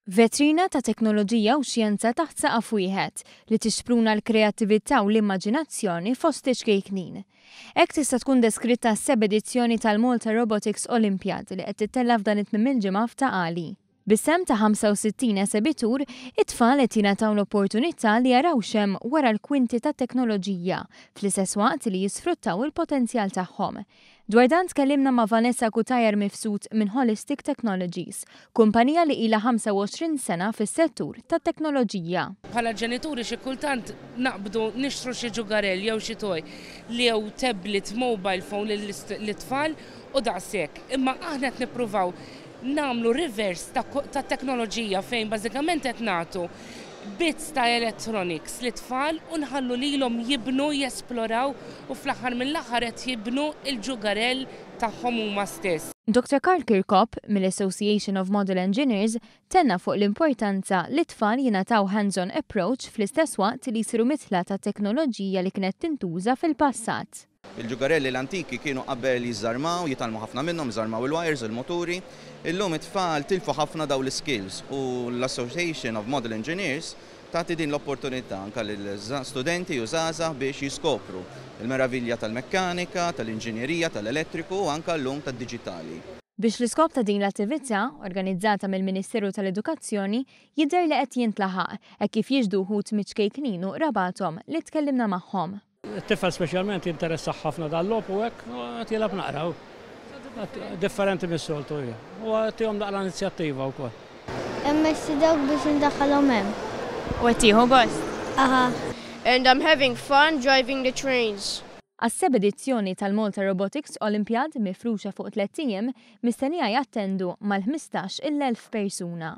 Vetrina ta' teknoloġija u xjenza taħt Saqaf Wieħed li tixpruna l-kreattività u l-immaġinazzjoni fost ixkejknin. Hekk tista' tkun deskritta s-seba edizzjoni tal-Malta Robotics Olympiad li qed tittella f'dan it-tmiem il-ġimgħa f'Ta Qali. Bis-sem ta' 65 esebitur, it-tfal qed jingħataw l-opportunità li jaraw xem wara l-kwinti tat-teknoloġija fl-istess waqt li jisfruttaw il-potenzjal tagħhom. Dwar dan tkellimna ma' Vanessa Kutajjar mifsud minn Holistic Technologies, kumpanija li ilha 25 sena fis-settur tat-teknoloġija. Bħala ġenituri xi kultant naqbdu nixtru xi ġugarell jew xi toj li jew tablet, mobile phone lit-tfal u daqshekk. Imma aħna qed nippruvaw nagħmlu reverse tat-teknoloġija fejn bażikament qed nagħtu bits ta' electronics li tfal u nħallu lilhom jibnu, jesploraw u fl-aħħar mill-aħħar qed jibnu il-ġugarell tagħhom huma stess. Dr. Karl Kirkop mill-Association of Model Engineers tenna fuq l-importanza li tfal jingħataw hands-on approach fl-istess waqt li jsiru mitla ta' teknoloġija li kienet tintuża fil-passat. Il-ġugarelli l-antiki kienu qabel jiżarmaw, jitalmu ħafna minnhom, jiżarmaw il-wires, il-moturi. Illum it-tfal tilfu ħafna daw l-skills u l-Association of Model Engineers tagħti din l-opportunità anke lill-studenti u żgħażagħ biex jiskopru il-meravilja tal-mekkanika, tal-inġinjerija, tal-elettriku u anke llum tad-diġitali. Biex l-iskop ta' din l-attività, organizzata mill-Ministeru tal-Edukazzjoni, jidher li qed jintlaħaq hekk kif jiġdu wħud miċkejknin u qrabathom li tkellimna magħhom. It-tifel speċjalment jinteressaħ ħafna dal-logħob u hekk qed jilgħab naqraw. Differenti mis-soltu hija. U għatihom daqla inizjattiva wkoll. Imma dawk biex indaħħalhom hemm. U qed tieħu gost? Aha. And I'm having fun driving the trains. Għas-seba edizzjoni tal-Malta Robotics Olympiad mifruxa fuq 3 ijiem mistennija jattendu mal-15,000 persuna.